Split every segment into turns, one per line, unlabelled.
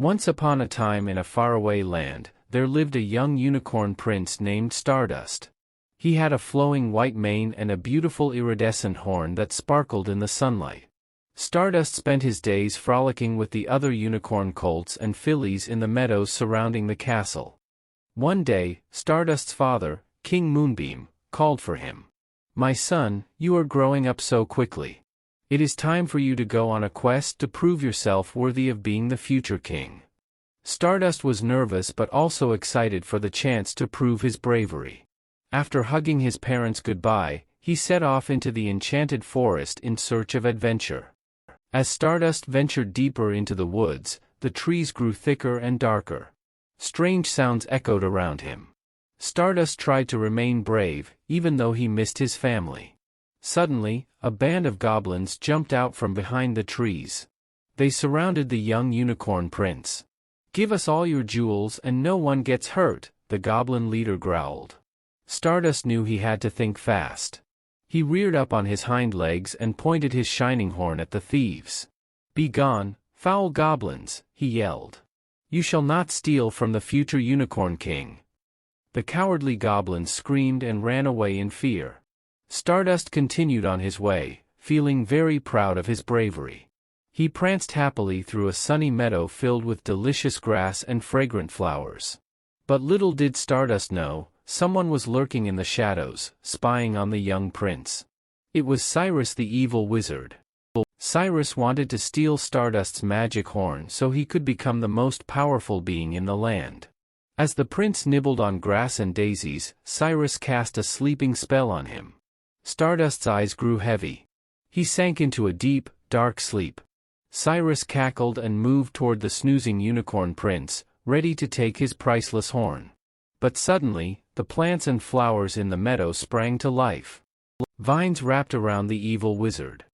Once upon a time in a faraway land, there lived a young unicorn prince named Stardust. He had a flowing white mane and a beautiful iridescent horn that sparkled in the sunlight. Stardust spent his days frolicking with the other unicorn colts and fillies in the meadows surrounding the castle. One day, Stardust's father, King Moonbeam, called for him. "My son, you are growing up so quickly. It is time for you to go on a quest to prove yourself worthy of being the future king." Stardust was nervous but also excited for the chance to prove his bravery. After hugging his parents goodbye, he set off into the enchanted forest in search of adventure. As Stardust ventured deeper into the woods, the trees grew thicker and darker. Strange sounds echoed around him. Stardust tried to remain brave, even though he missed his family. Suddenly, a band of goblins jumped out from behind the trees. They surrounded the young unicorn prince. "Give us all your jewels and no one gets hurt," the goblin leader growled. Stardust knew he had to think fast. He reared up on his hind legs and pointed his shining horn at the thieves. "Be gone, foul goblins," he yelled. "You shall not steal from the future unicorn king." The cowardly goblins screamed and ran away in fear. Stardust continued on his way, feeling very proud of his bravery. He pranced happily through a sunny meadow filled with delicious grass and fragrant flowers. But little did Stardust know, someone was lurking in the shadows, spying on the young prince. It was Cyrus the evil wizard. Cyrus wanted to steal Stardust's magic horn so he could become the most powerful being in the land. As the prince nibbled on grass and daisies, Cyrus cast a sleeping spell on him. Stardust's eyes grew heavy. He sank into a deep, dark sleep. Cyrus cackled and moved toward the snoozing unicorn prince, ready to take his priceless horn. But suddenly, the plants and flowers in the meadow sprang to life. Vines wrapped around the evil wizard.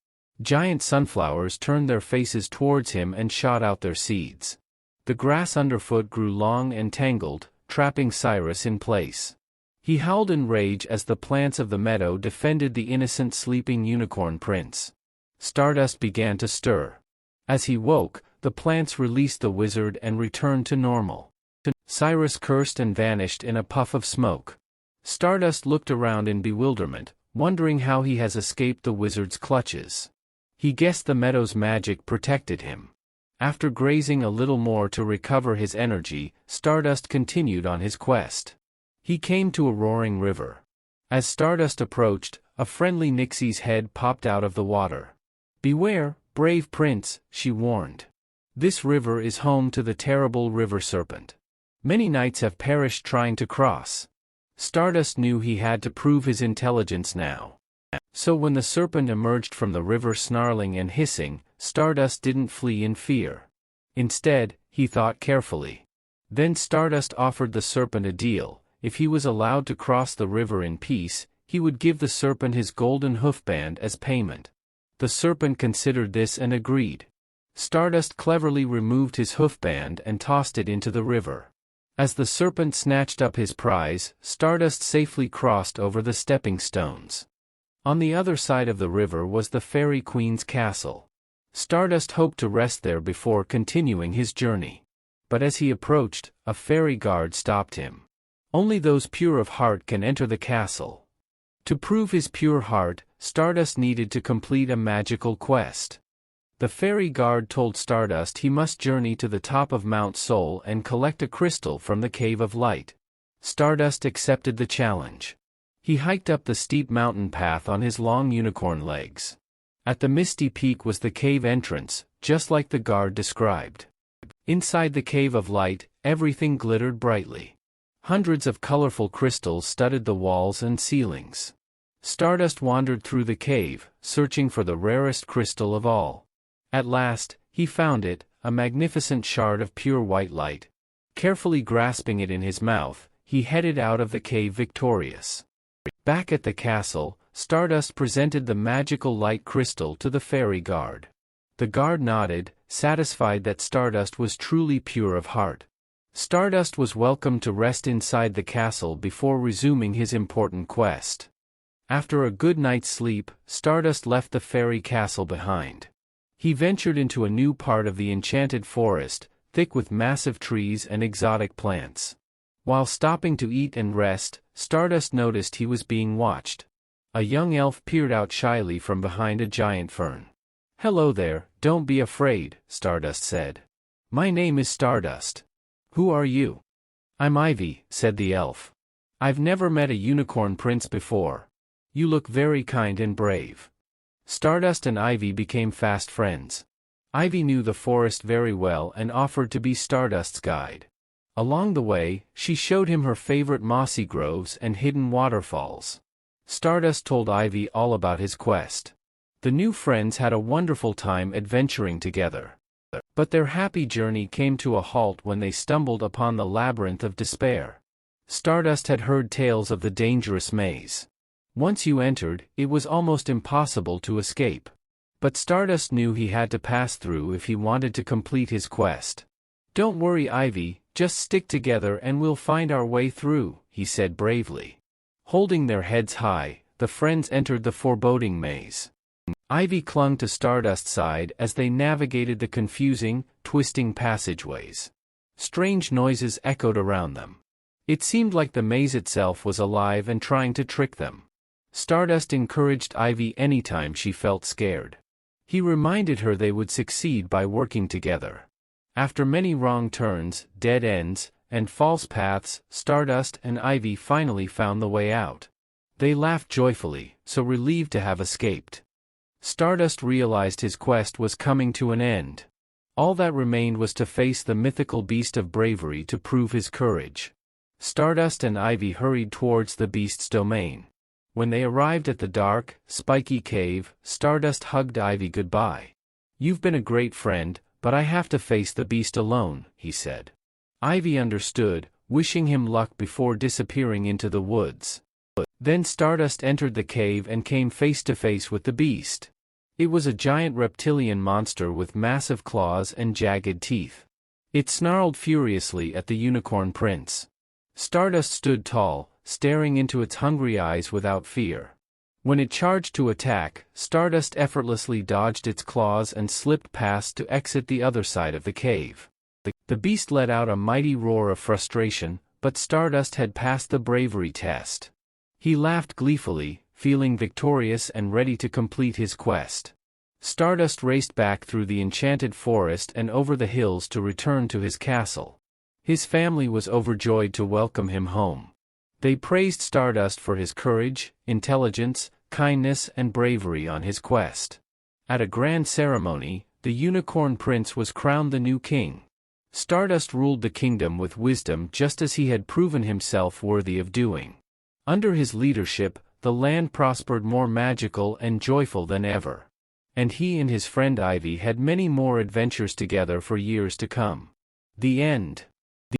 Giant sunflowers turned their faces towards him and shot out their seeds. The grass underfoot grew long and tangled, trapping Cyrus in place. He howled in rage as the plants of the meadow defended the innocent sleeping unicorn prince. Stardust began to stir. As he woke, the plants released the wizard and returned to normal. Cyrus cursed and vanished in a puff of smoke. Stardust looked around in bewilderment, wondering how he has escaped the wizard's clutches. He guessed the meadow's magic protected him. After grazing a little more to recover his energy, Stardust continued on his quest. He came to a roaring river. As Stardust approached, a friendly Nixie's head popped out of the water. "Beware, brave prince," she warned. "This river is home to the terrible river serpent. Many knights have perished trying to cross." Stardust knew he had to prove his intelligence now. So when the serpent emerged from the river snarling and hissing, Stardust didn't flee in fear. Instead, he thought carefully. Then Stardust offered the serpent a deal. If he was allowed to cross the river in peace, he would give the serpent his golden hoofband as payment. The serpent considered this and agreed. Stardust cleverly removed his hoofband and tossed it into the river. As the serpent snatched up his prize, Stardust safely crossed over the stepping stones. On the other side of the river was the Fairy Queen's castle. Stardust hoped to rest there before continuing his journey. But as he approached, a fairy guard stopped him. Only those pure of heart can enter the castle. To prove his pure heart, Stardust needed to complete a magical quest. The fairy guard told Stardust he must journey to the top of Mount Sol and collect a crystal from the Cave of Light. Stardust accepted the challenge. He hiked up the steep mountain path on his long unicorn legs. At the misty peak was the cave entrance, just like the guard described. Inside the Cave of Light, everything glittered brightly. Hundreds of colorful crystals studded the walls and ceilings. Stardust wandered through the cave, searching for the rarest crystal of all. At last, he found it, a magnificent shard of pure white light. Carefully grasping it in his mouth, he headed out of the cave victorious. Back at the castle, Stardust presented the magical light crystal to the fairy guard. The guard nodded, satisfied that Stardust was truly pure of heart. Stardust was welcome to rest inside the castle before resuming his important quest. After a good night's sleep, Stardust left the fairy castle behind. He ventured into a new part of the enchanted forest, thick with massive trees and exotic plants. While stopping to eat and rest, Stardust noticed he was being watched. A young elf peered out shyly from behind a giant fern. "Hello there, don't be afraid," Stardust said. "My name is Stardust. Who are you?" "I'm Ivy," said the elf. "I've never met a unicorn prince before. You look very kind and brave." Stardust and Ivy became fast friends. Ivy knew the forest very well and offered to be Stardust's guide. Along the way, she showed him her favorite mossy groves and hidden waterfalls. Stardust told Ivy all about his quest. The new friends had a wonderful time adventuring together. But their happy journey came to a halt when they stumbled upon the labyrinth of despair. Stardust had heard tales of the dangerous maze. Once you entered, it was almost impossible to escape. But Stardust knew he had to pass through if he wanted to complete his quest. "Don't worry, Ivy, just stick together and we'll find our way through," he said bravely. Holding their heads high, the friends entered the foreboding maze. Ivy clung to Stardust's side as they navigated the confusing, twisting passageways. Strange noises echoed around them. It seemed like the maze itself was alive and trying to trick them. Stardust encouraged Ivy anytime she felt scared. He reminded her they would succeed by working together. After many wrong turns, dead ends, and false paths, Stardust and Ivy finally found the way out. They laughed joyfully, so relieved to have escaped. Stardust realized his quest was coming to an end. All that remained was to face the mythical beast of bravery to prove his courage. Stardust and Ivy hurried towards the beast's domain. When they arrived at the dark, spiky cave, Stardust hugged Ivy goodbye. "You've been a great friend, but I have to face the beast alone," he said. Ivy understood, wishing him luck before disappearing into the woods. Then Stardust entered the cave and came face to face with the beast. It was a giant reptilian monster with massive claws and jagged teeth. It snarled furiously at the unicorn prince. Stardust stood tall, staring into its hungry eyes without fear. When it charged to attack, Stardust effortlessly dodged its claws and slipped past to exit the other side of the cave. The beast let out a mighty roar of frustration, but Stardust had passed the bravery test. He laughed gleefully, feeling victorious and ready to complete his quest. Stardust raced back through the enchanted forest and over the hills to return to his castle. His family was overjoyed to welcome him home. They praised Stardust for his courage, intelligence, kindness and bravery on his quest. At a grand ceremony, the unicorn prince was crowned the new king. Stardust ruled the kingdom with wisdom just as he had proven himself worthy of doing. Under his leadership, the land prospered more magical and joyful than ever. And he and his friend Ivy had many more adventures together for years to come. The end.